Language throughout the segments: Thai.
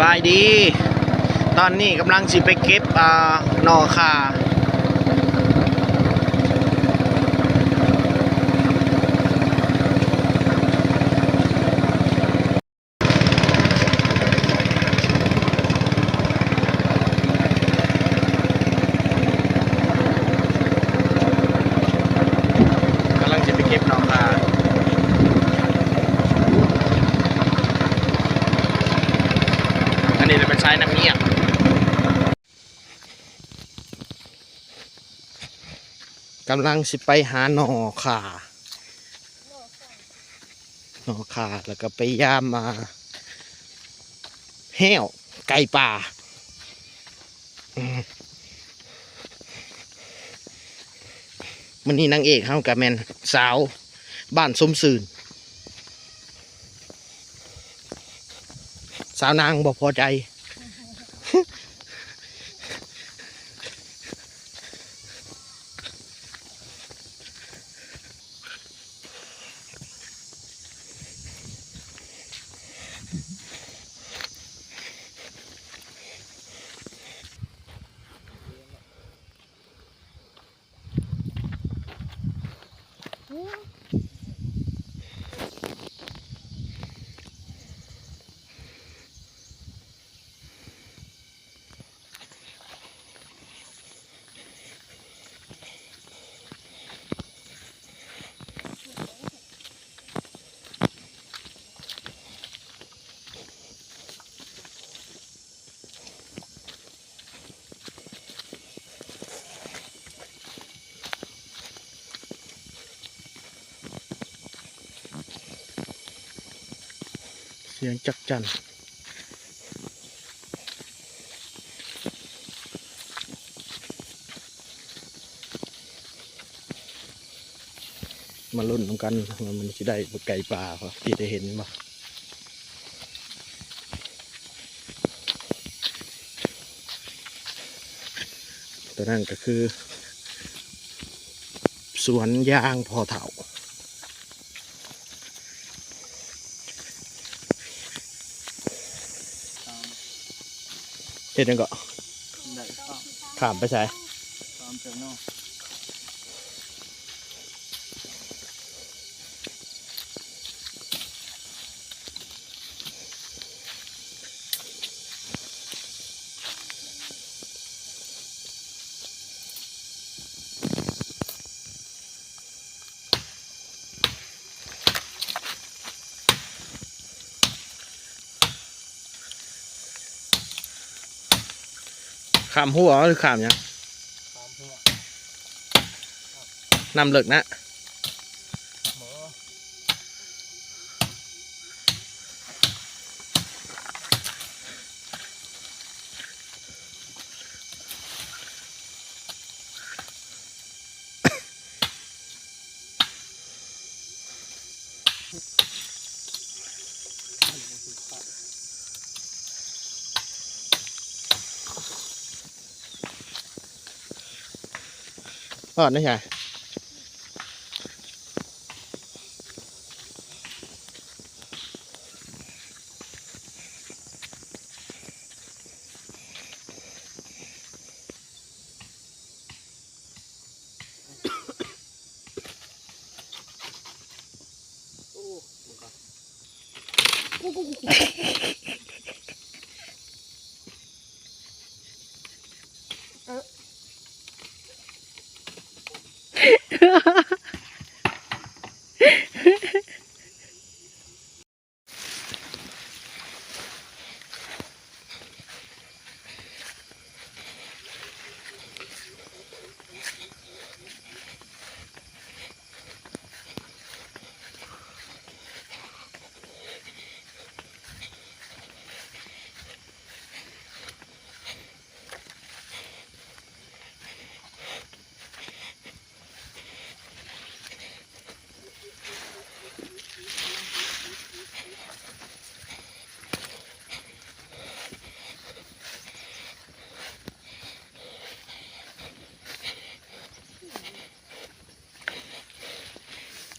บายดีตอนนี้กำลังสิไปเก็บหน่อข่ากำลังจะไปเก็บหน่อข่าอันนี้จะเป็นใช้น้ำเงี้ยกำลังสิไปหาหน่อข่าแล้วก็ไปย่ามมาแห้วไก่ป่ามันนี่นางเอกเขากับแมนสาวบ้านสมซื่นสาวนางบอกพอใจเสียงจักจั่นมาลุ้นกันมันจะได้ไก่ป่าครับที่ได้เห็นบ่ตัวนั้นก็คือสวนยางพอเถาเห็นยังก็ขามไปใช่ขามหัวหรือขามยังนำเลิกนะอ๋อนี่ใช่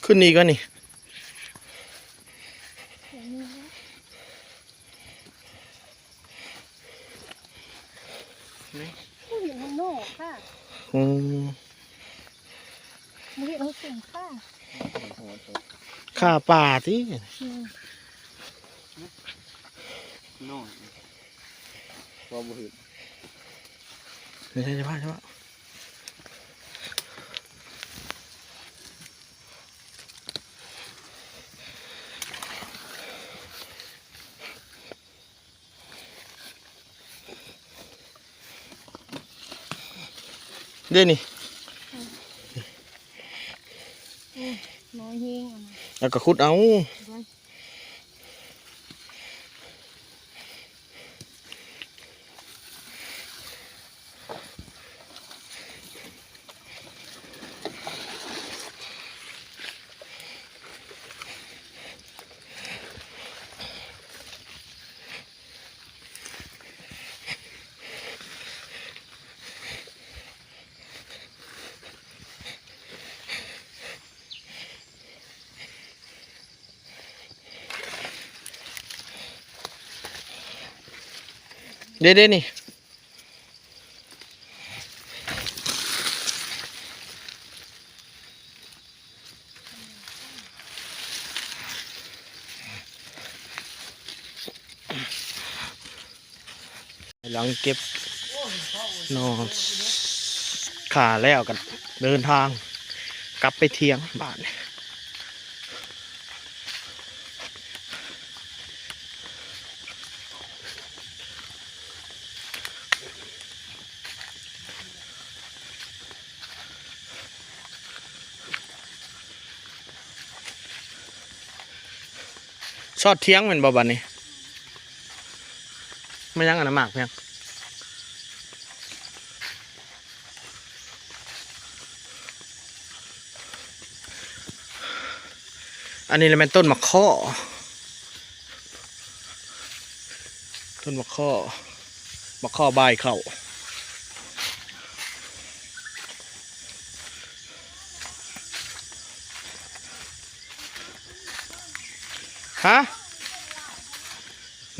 ขึ้นนี่ก็นี่ นี่ ผู้หญิงมันโน่ค่ะ อืม ไม่เห็นเขาเสียงค่ะ ข้าป่าที่ น้อยว่าบ่เห็น ไม่ใช่ใช่ป่ะใช่ป่ะเดี๋ยวนี่ น้อยเฮงอ่ะ แล้วก็ขุดเอาเดี๋ยวนี่หลังเก็บนอนขาแล้วกันเดินทางกลับไปเที่ยงบ้านชอดเที่ยงเหมือนบ่บันนี้ไม่ยังอันนั้นมากเพียงอันนี้เลยเป็นต้นมะข้อต้นมะข้อใบายเข่าฮะ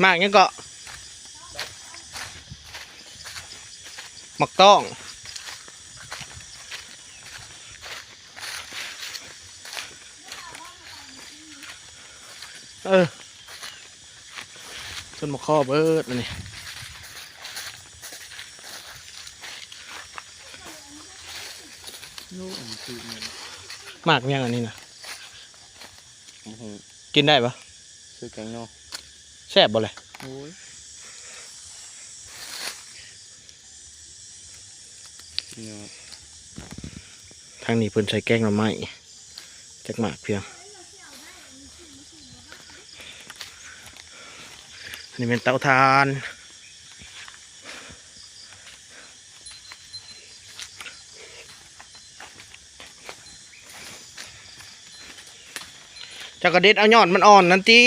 มากยังเกาะหมักต้องต้นมะข้อเบิดอันนี้มากยังอันนี้นะกินได้ปะ ซื้อแกงนอก แซ่บบ่เลย โอ้ยเนี่ย ทางนี้เพิ่นใส่แกงหน่อไม้จักหมากเพียงอันนี้เป็นเตาถ่านจักกระเด็ดเอายอดมันอ่อนนั่นตี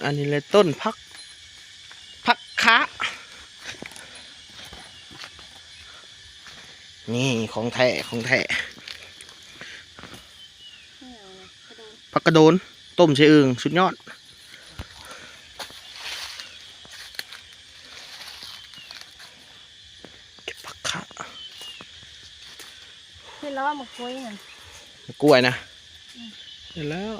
อันนี้เลยต้นพักคะนี่ของแท้ผักกระโดนต้มใส่อึ่งสุดยอดเก็บผักคะ เห็นแล้วว่าหมกกล้วยน่ะ กล้วยนะเห็นแล้ว